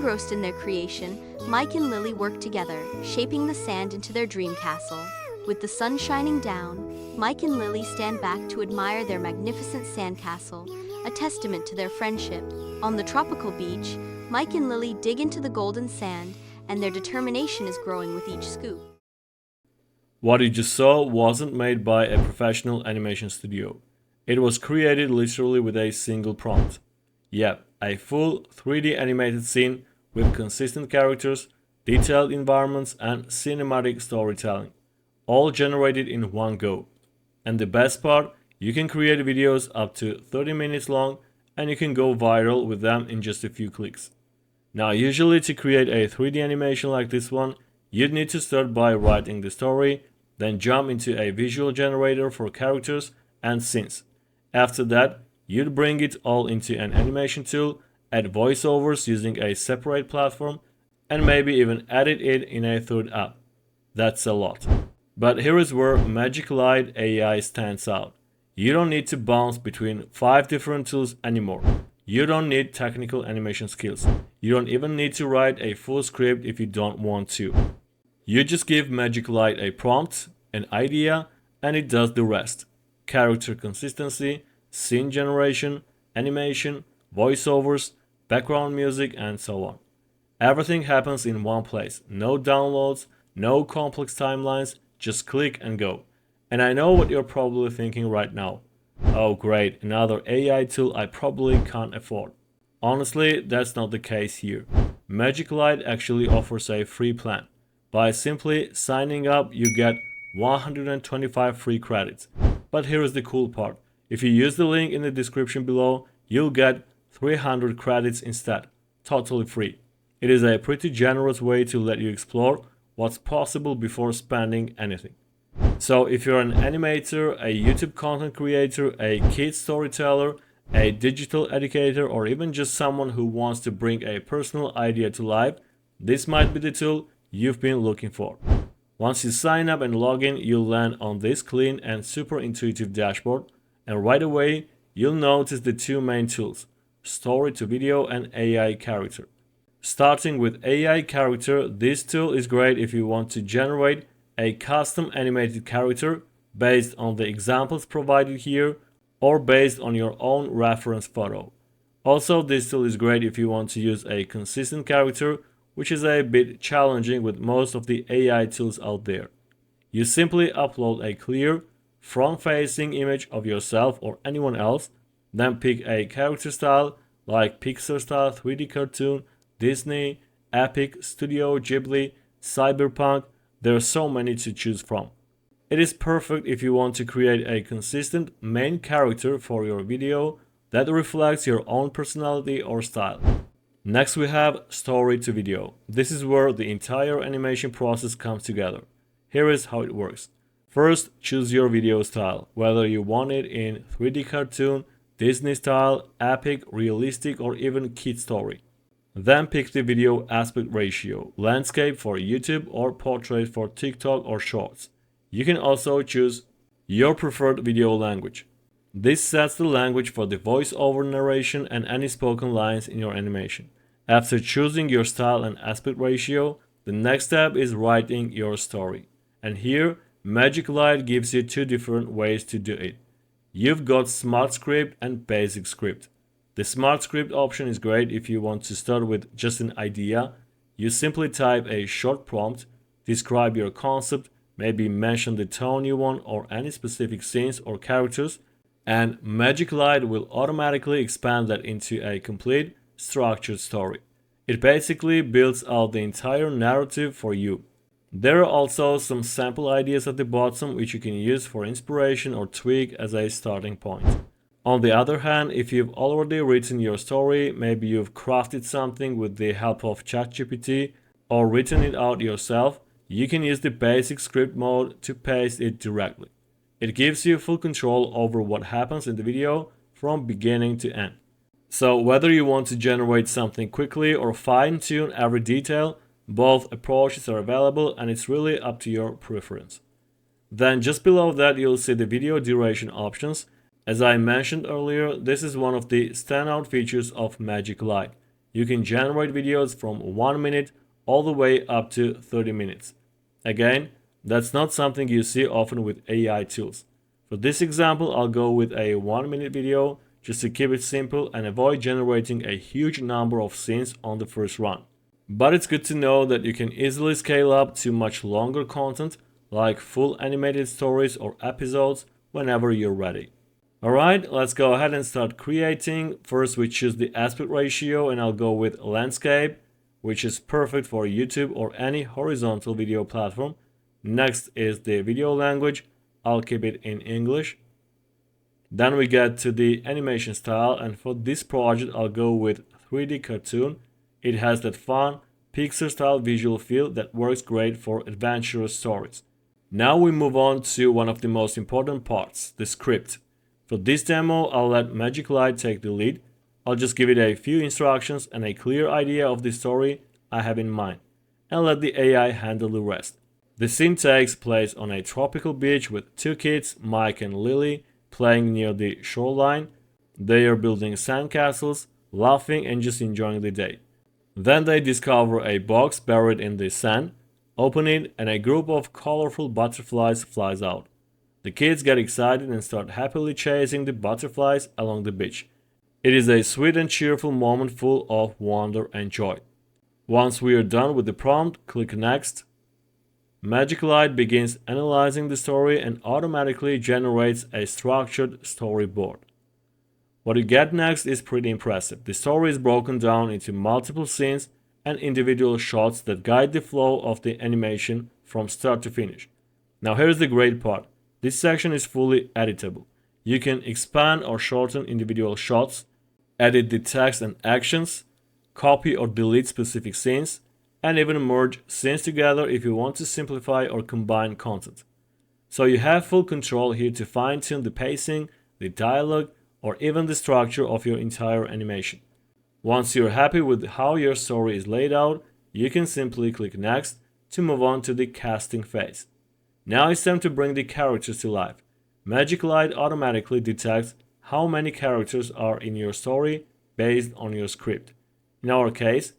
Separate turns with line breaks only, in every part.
Engrossed in their creation, Mike and Lily work together, shaping the sand into their dream castle. With the sun shining down, Mike and Lily stand back to admire their magnificent sandcastle, a testament to their friendship. On the tropical beach, Mike and Lily dig into the golden sand, and their determination is growing with each scoop.
What you just saw wasn't made by a professional animation studio. It was created literally with a single prompt. Yep, a full 3D animated scene with consistent characters, detailed environments, and cinematic storytelling, all generated in one go. And the best part, you can create videos up to 30 minutes long and you can go viral with them in just a few clicks. Now, usually to create a 3D animation like this one, you'd need to start by writing the story, then jump into a visual generator for characters and scenes. After that, you'd bring it all into an animation tool, add voiceovers using a separate platform, and maybe even edit it in a third app. That's a lot. But here is where MagicLight AI stands out. You don't need to bounce between 5 different tools anymore. You don't need technical animation skills. You don't even need to write a full script if you don't want to. You just give MagicLight a prompt, an idea, and it does the rest. Character consistency, scene generation, animation, voiceovers, background music, and so on. Everything happens in one place. No downloads, no complex timelines, just click and go. And I know what you're probably thinking right now. Oh great, another AI tool I probably can't afford. Honestly, that's not the case here. MagicLight actually offers a free plan. By simply signing up, you get 125 free credits. But here is the cool part. If you use the link in the description below, you'll get 300 credits instead, totally free. It is a pretty generous way to let you explore what's possible before spending anything. So if you're an animator, a YouTube content creator, a kid storyteller, a digital educator, or even just someone who wants to bring a personal idea to life, this might be the tool you've been looking for. Once you sign up and log in, you'll land on this clean and super intuitive dashboard, and right away you'll notice the two main tools, story to video and AI character. Starting with AI character, this tool is great if you want to generate a custom animated character based on the examples provided here or based on your own reference photo. Also, this tool is great if you want to use a consistent character, which is a bit challenging with most of the AI tools out there. You simply upload a clear, front-facing image of yourself or anyone else, then pick a character style like Pixar-style 3D cartoon, Disney, Epic, Studio Ghibli, Cyberpunk. There are so many to choose from. It is perfect if you want to create a consistent main character for your video that reflects your own personality or style. Next we have story to video. This is where the entire animation process comes together. Here is how it works. First, choose your video style, whether you want it in 3D cartoon, Disney style, epic, realistic, or even kid story. Then pick the video aspect ratio, landscape for YouTube or portrait for TikTok or Shorts. You can also choose your preferred video language. This sets the language for the voice-over narration and any spoken lines in your animation. After choosing your style and aspect ratio, the next step is writing your story. And here, MagicLight gives you two different ways to do it. You've got Smart Script and Basic Script. The Smart Script option is great if you want to start with just an idea. You simply type a short prompt, describe your concept, maybe mention the tone you want or any specific scenes or characters, and MagicLight will automatically expand that into a complete, structured story. It basically builds out the entire narrative for you. There are also some sample ideas at the bottom which you can use for inspiration or tweak as a starting point. On the other hand, if you've already written your story, maybe you've crafted something with the help of ChatGPT or written it out yourself, you can use the basic script mode to paste it directly. It gives you full control over what happens in the video from beginning to end. So whether you want to generate something quickly or fine-tune every detail, both approaches are available and it's really up to your preference. Then just below that you'll see the video duration options. As I mentioned earlier, this is one of the standout features of MagicLight. you can generate videos from 1 minute all the way up to 30 minutes. Again, that's not something you see often with AI tools. For this example, I'll go with a 1 minute video just to keep it simple and avoid generating a huge number of scenes on the first run. But it's good to know that you can easily scale up to much longer content like full animated stories or episodes whenever you're ready. Alright, let's go ahead and start creating. First we choose the aspect ratio and I'll go with landscape, which is perfect for YouTube or any horizontal video platform. Next is the video language. I'll keep it in English. Then we get to the animation style, and for this project I'll go with 3D cartoon. It has that fun Pixar-style visual feel that works great for adventurous stories. Now we move on to one of the most important parts, the script. For this demo, I'll let MagicLight take the lead. I'll just give it a few instructions and a clear idea of the story I have in mind, and let the AI handle the rest. The scene takes place on a tropical beach with two kids, Mike and Lily, playing near the shoreline. They are building sandcastles, laughing and just enjoying the day. Then they discover a box buried in the sand, open it, and a group of colorful butterflies flies out. The kids get excited and start happily chasing the butterflies along the beach. It is a sweet and cheerful moment full of wonder and joy. Once we are done with the prompt, click Next. MagicLight begins analyzing the story and automatically generates a structured storyboard. What you get next is pretty impressive. The story is broken down into multiple scenes and individual shots that guide the flow of the animation from start to finish. Now here's the great part. This section is fully editable. You can expand or shorten individual shots, edit the text and actions, copy or delete specific scenes, and even merge scenes together if you want to simplify or combine content. So you have full control here to fine-tune the pacing, the dialogue, or even the structure of your entire animation. Once you're happy with how your story is laid out, you can simply click Next to move on to the casting phase. Now it's time to bring the characters to life. MagicLight automatically detects how many characters are in your story based on your script. In our case,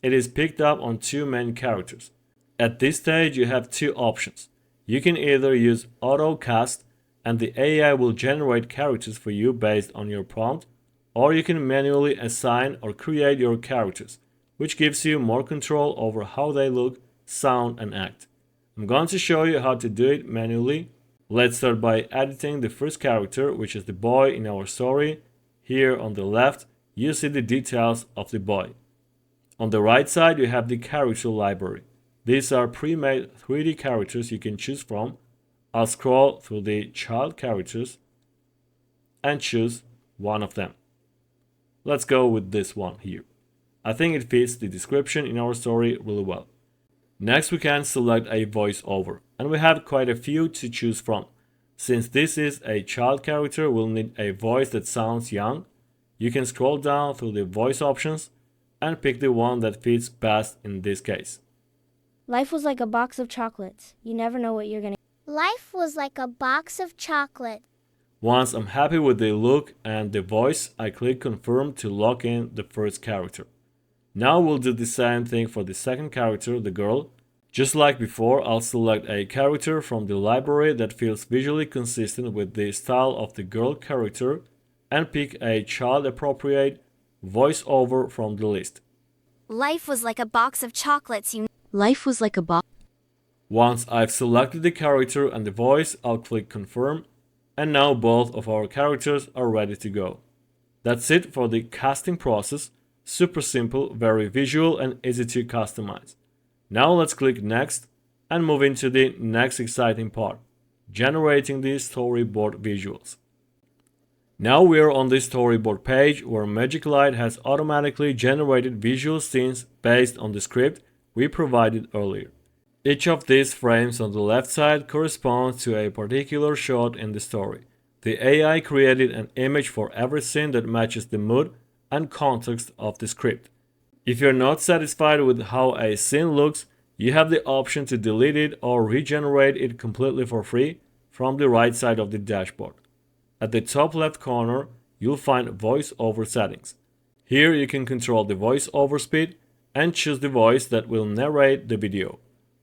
it is picked up on 2 main characters. At this stage, you have 2 options. You can either use auto cast and the AI will generate characters for you based on your prompt, or you can manually assign or create your characters, which gives you more control over how they look, sound, and act. I'm going to show you how to do it manually. Let's start by editing the first character, which is the boy in our story. Here on the left, you see the details of the boy. On the right side, you have the character library. These are pre-made 3D characters you can choose from. I'll scroll through the child characters and choose one of them. Let's go with this one here. I think it fits the description in our story really well. Next, we can select a voiceover, and we have quite a few to choose from. Since this is a child character, we'll need a voice that sounds young. You can scroll down through the voice options and pick the one that fits best in this case.
Life was like a box of chocolates. You never know what you're gonna.
Life was like a box of chocolate.
Once I'm happy with the look and the voice, I click Confirm to lock in the first character. Now we'll do the same thing for the second character, the girl. Just like before, I'll select a character from the library that feels visually consistent with the style of the girl character and pick a child-appropriate voiceover from the list.
Life was like a box of chocolates.
Life was like a box.
Once I've selected the character and the voice, I'll click Confirm, and now both of our characters are ready to go. That's it for the casting process. Super simple, very visual, and easy to customize. Now let's click Next and move into the next exciting part, generating the storyboard visuals. Now we're on the storyboard page where MagicLight has automatically generated visual scenes based on the script we provided earlier. Each of these frames on the left side corresponds to a particular shot in the story. The AI created an image for every scene that matches the mood and context of the script. If you're not satisfied with how a scene looks, you have the option to delete it or regenerate it completely for free from the right side of the dashboard. At the top left corner, you'll find voiceover settings. Here you can control the voiceover speed and choose the voice that will narrate the video.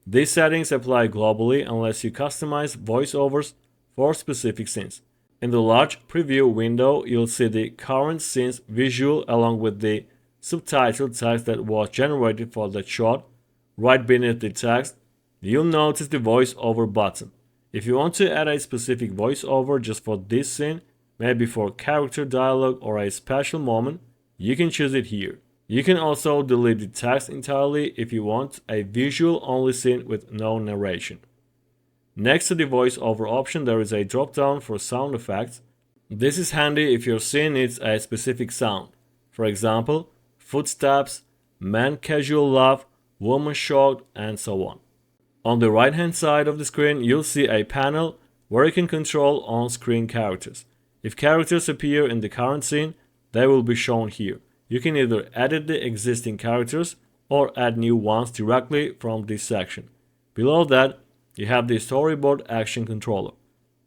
These settings apply globally unless you customize voiceovers for specific scenes. In the large preview window, you'll see the current scene's visual along with the subtitled text that was generated for that shot. Right beneath the text, you'll notice the voiceover button. If you want to add a specific voiceover just for this scene, maybe for character dialogue or a special moment, you can choose it here. You can also delete the text entirely if you want a visual-only scene with no narration. Next to the voiceover option, there is a drop-down for sound effects. This is handy if your scene needs a specific sound. For example, footsteps, man casual laugh, woman shocked, and so on. On the right-hand side of the screen, you'll see a panel where you can control on-screen characters. If characters appear in the current scene, they will be shown here. You can either edit the existing characters or add new ones directly from this section. Below that, you have the storyboard action controller.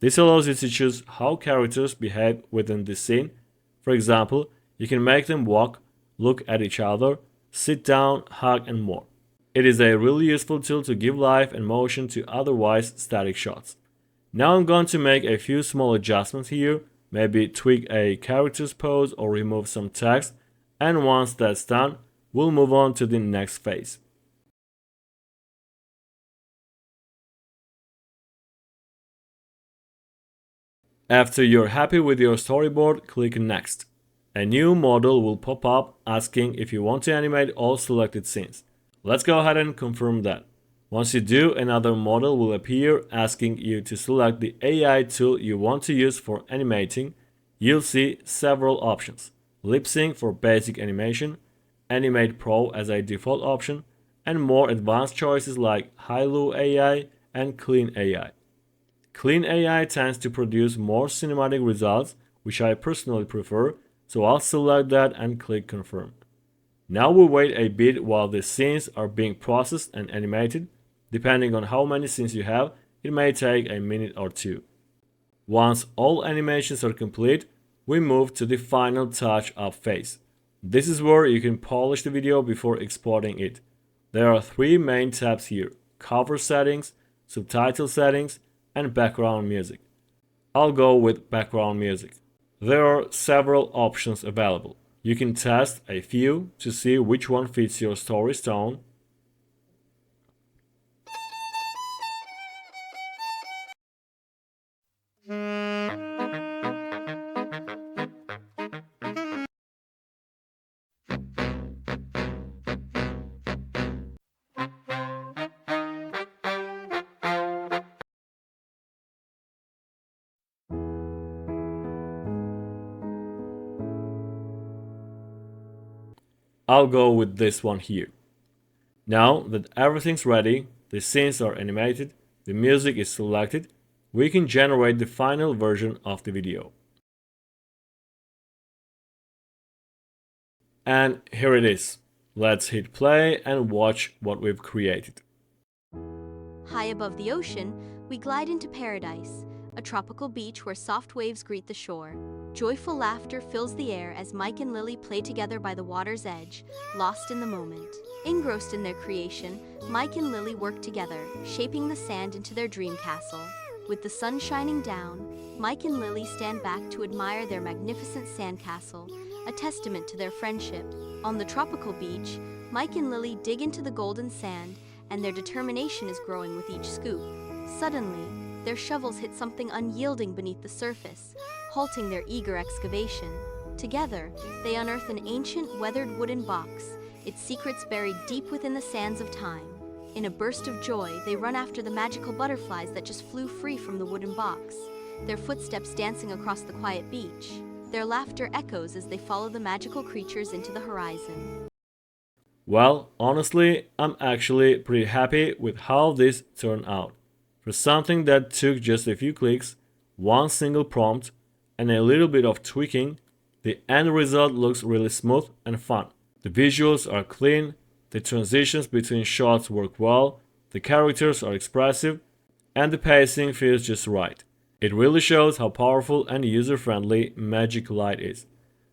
This allows you to choose how characters behave within the scene. For example, you can make them walk, look at each other, sit down, hug, and more. It is a really useful tool to give life and motion to otherwise static shots. Now I'm going to make a few small adjustments here, maybe tweak a character's pose or remove some text, and once that's done, we'll move on to the next phase. After you're happy with your storyboard, click Next. A new model will pop up asking if you want to animate all selected scenes. Let's go ahead and confirm that. Once you do, another model will appear asking you to select the AI tool you want to use for animating. You'll see several options: Lip Sync for basic animation, Animate Pro as a default option, and more advanced choices like Hailu AI and Clean AI. Clean AI tends to produce more cinematic results, which I personally prefer, so I'll select that and click Confirm. Now we'll wait a bit while the scenes are being processed and animated. Depending on how many scenes you have, it may take a minute or two. Once all animations are complete, we move to the final touch-up phase. This is where you can polish the video before exporting it. There are three main tabs here: cover settings, subtitle settings, and background music. I'll go with background music. There are several options available. You can test a few to see which one fits your story's tone. I'll go with this one here. Now that everything's ready, the scenes are animated, the music is selected, we can generate the final version of the video. And here it is. Let's hit play and watch what we've created.
High above the ocean, we glide into paradise, a tropical beach where soft waves greet the shore. Joyful laughter fills the air as Mike and Lily play together by the water's edge, lost in the moment. Engrossed in their creation, Mike and Lily work together, shaping the sand into their dream castle. With the sun shining down, Mike and Lily stand back to admire their magnificent sandcastle, a testament to their friendship. On the tropical beach, Mike and Lily dig into the golden sand, and their determination is growing with each scoop. Suddenly, their shovels hit something unyielding beneath the surface, halting their eager excavation. Together, they unearth an ancient, weathered wooden box, its secrets buried deep within the sands of time. In a burst of joy, they run after the magical butterflies that just flew free from the wooden box, their footsteps dancing across the quiet beach. Their laughter echoes as they follow the magical creatures into the horizon.
Well, honestly, I'm actually pretty happy with how this turned out. For something that took just a few clicks, one single prompt, and a little bit of tweaking, the end result looks really smooth and fun. The visuals are clean, the transitions between shots work well, the characters are expressive, and the pacing feels just right. It really shows how powerful and user-friendly MagicLight is.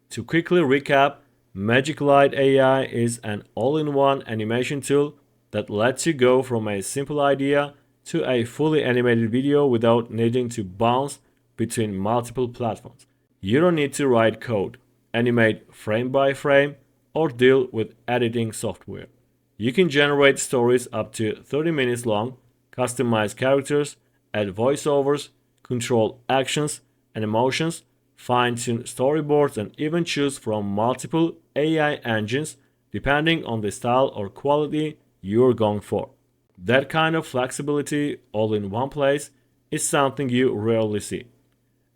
To quickly recap, MagicLight AI is an all-in-one animation tool that lets you go from a simple idea to a fully animated video without needing to bounce between multiple platforms. You don't need to write code, animate frame by frame, or deal with editing software. You can generate stories up to 30 minutes long, customize characters, add voiceovers, control actions and emotions, fine-tune storyboards, and even choose from multiple AI engines depending on the style or quality you're going for. That kind of flexibility all in one place is something you rarely see.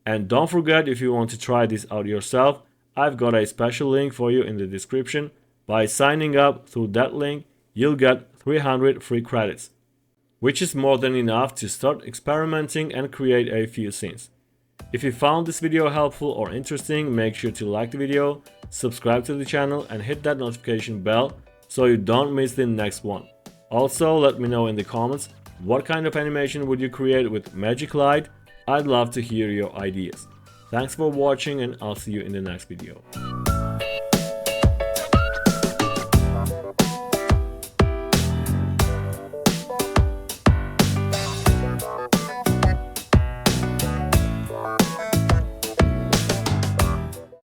And don't forget, if you want to try this out yourself, I've got a special link for you in the description. By signing up through that link, you'll get 300 free credits, which is more than enough to start experimenting and create a few scenes. If you found this video helpful or interesting, make sure to like the video, subscribe to the channel, and hit that notification bell so you don't miss the next one. Also, let me know in the comments what kind of animation would you create with MagicLight. I'd love to hear your ideas. Thanks for watching, and I'll see you in the next video.